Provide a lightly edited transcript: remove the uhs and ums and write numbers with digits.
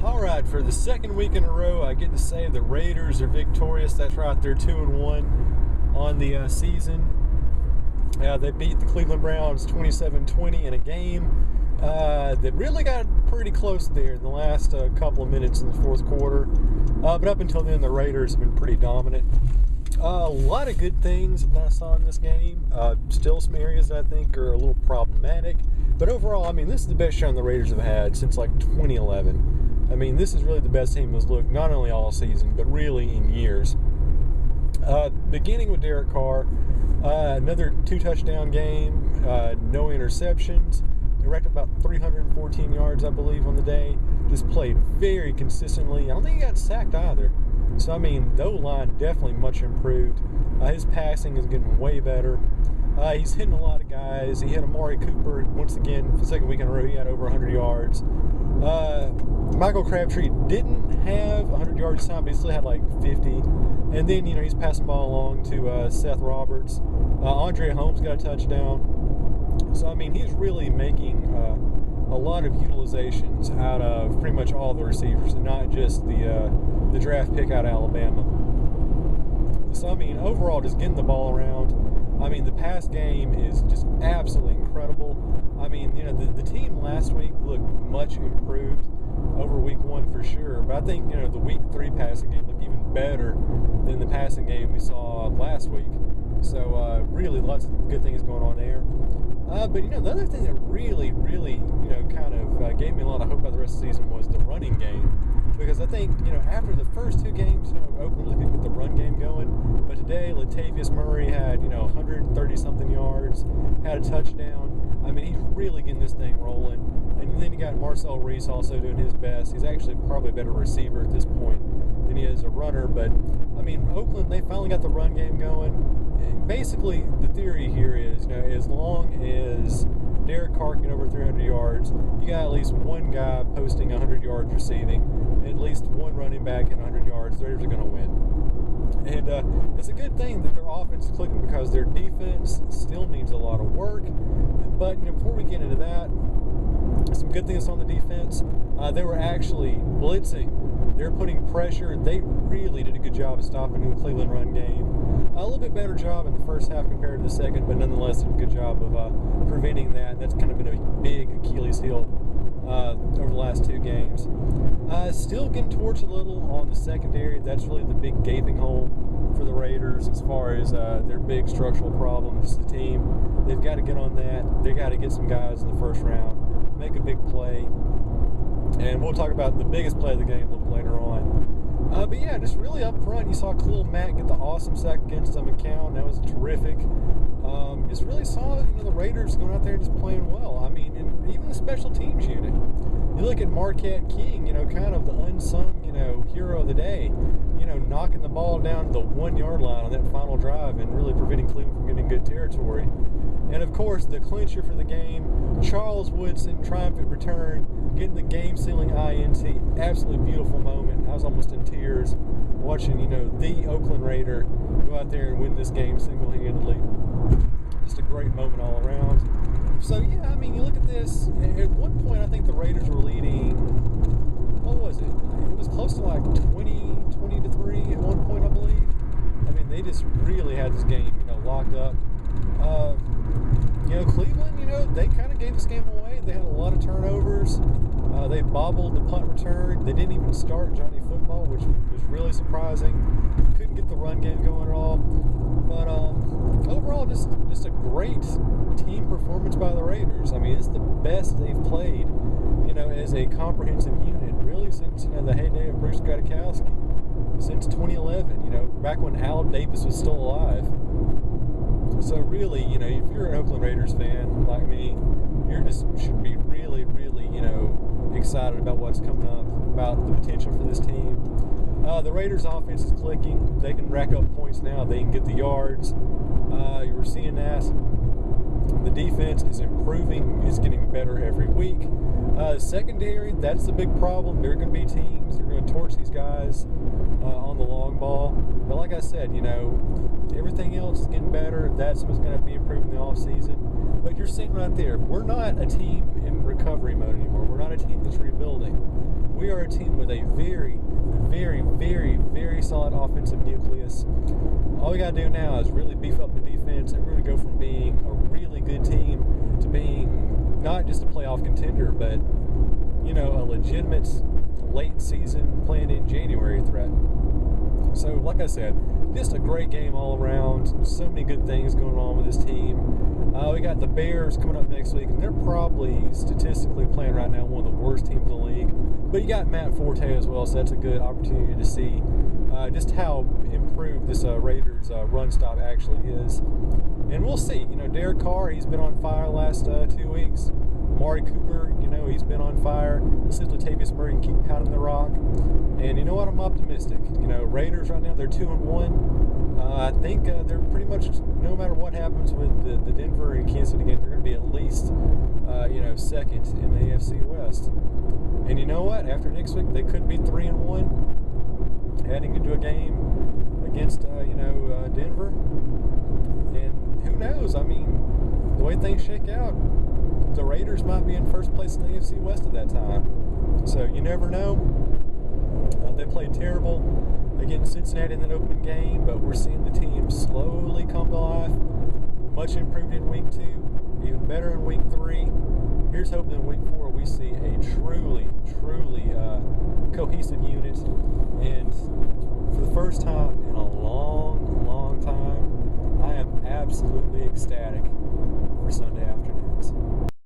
All right, for the second week in a row, I get to say the Raiders are victorious. That's right, they're 2-1 on the season. They beat the Cleveland Browns 27-20 in a game that really got pretty close there in the last couple of minutes in the fourth quarter. But up until then, the Raiders have been pretty dominant. A lot of good things that I saw in this game. Still some areas that I think are a little problematic. But overall, I mean, this is the best showing the Raiders have had since like 2011. I mean, this is really the best team has looked not only all season, but really in years. Beginning with Derek Carr, another 2-touchdown game, no interceptions. They racked up about 314 yards, I believe, on the day. Just played very consistently. I don't think he got sacked either. So, I mean, the O-line definitely much improved. His passing is getting way better. He's hitting a lot of guys. He hit Amari Cooper once again for the second week in a row. He had over 100 yards. Michael Crabtree didn't have 100 yards this time, but he still had like 50. And then, he's passing the ball along to Seth Roberts. Andre Holmes got a touchdown. So, I mean, he's really making a lot of utilizations out of pretty much all the receivers, and not just the draft pick out of Alabama. So, I mean, overall, just getting the ball around. I mean, the pass game is just absolutely incredible. I mean, the team last week looked much improved over week one for sure. But I think, the week 3 passing game looked even better than the passing game we saw last week. So, really lots of good things going on there. But, the other thing that really, kind of gave me a lot of hope about the rest of the season was the running game. Because I think, after the first 2 games, Oakland really couldn't get the run game going. But today, Latavious Murray had, 130-something yards, had a touchdown. I mean, he's really getting this thing rolling. And then you got Marcel Reese also doing his best. He's actually probably a better receiver at this point than he is a runner. But, I mean, Oakland, they finally got the run game going. Basically, the theory here is, as long as Derek Carr can get over 300 yards, you got at least one guy posting 100 yards receiving, and at least one running back at 100 yards. The Raiders are going to win. And it's a good thing that their offense is clicking because their defense still needs a lot of work. But, before we get into that, some good things on the defense. They were actually blitzing. They were putting pressure. They really did a good job of stopping the Cleveland run game. A little bit better job in the first half compared to the second, but nonetheless, did a good job of preventing that. That's kind of been a big Achilles heel over the last 2 games. Still getting torched a little on the secondary. That's really the big gaping hole for the Raiders as far as their big structural problems. The team, they've got to get on that. They've got to get some guys in the first round, make a big play. And we'll talk about the biggest play of the game a little later on. But yeah, just really up front, you saw Khalil Mack get the awesome sack against McCown. That was terrific. Just really saw the Raiders going out there and just playing well. I mean, and even the special teams unit. You look at Marquette King, kind of the unsung, hero of the day. Knocking the ball down to the 1-yard line on that final drive and really preventing Cleveland from getting good territory. And of course, the clincher for the game, Charles Woodson, triumphant return, getting the game-sealing INT. Absolutely beautiful moment. I was almost in tears watching, the Oakland Raider go out there and win this game single-handedly. Just a great moment all around. So, yeah, I mean, you look at this. At one point, I think the Raiders were leading, what was it? It was close to like 20-3 at one point, I believe. I mean, they just really had this game, locked up. Cleveland, they kind of gave this game away. They had a lot of turnovers. They bobbled the punt return. They didn't even start Johnny Football, which was really surprising. Couldn't get the run game going at all. But overall, just a great team performance by the Raiders. I mean, it's the best they've played, as a comprehensive unit, really since, the heyday of Bruce Gradkowski. Since 2011, back when Al Davis was still alive. So really, if you're an Oakland Raiders fan like me, should be really, excited about what's coming up, about the potential for this team. The Raiders' offense is clicking. They can rack up points now. They can get the yards. You were seeing that. The defense is improving. It's getting better every week. Secondary, that's the big problem. There are going to be teams. They're going to torch these guys on the long ball. But like I said, everything else is getting better. That's what's going to be improved in the offseason. But you're seeing right there, we're not a team in recovery mode anymore. We're not a team that's rebuilding. we are a team with a very, very, very, very solid offensive nucleus. All we got to do now is really beef up the defense, and we're going to go from being a really good team to being not just a playoff contender, but, you know, a legitimate late season planned in January threat. So, like I said, just a great game all around. So many good things going on with this team. We got the Bears coming up next week, and they're probably statistically playing right now one of the worst teams in the league. But you got Matt Forte as well, so that's a good opportunity to see just how improved this Raiders run stop actually is. And we'll see. You know, Derek Carr, he's been on fire the last 2 weeks. Amari Cooper, you know, he's been on fire. We'll see if Latavious Murray can keep pounding the rock. And you know what? I'm optimistic. You know, Raiders right now, they're 2-1. I think they're pretty much, no matter what happens with the Denver and Kansas City game, they're going to be at least, you know, second in the AFC West. And you know what? After next week, they could be 3-1, heading into a game against, you know, Denver. And who knows? I mean, the way things shake out, the Raiders might be in first place in the AFC West at that time. So you never know. They played terrible against Cincinnati in that opening game, but we're seeing the team slowly come to life. Much improved in week 2, even better in week 3. Here's hoping in week 4 we see a truly cohesive unit. And for the first time in a long time, I am absolutely ecstatic for Sunday afternoon.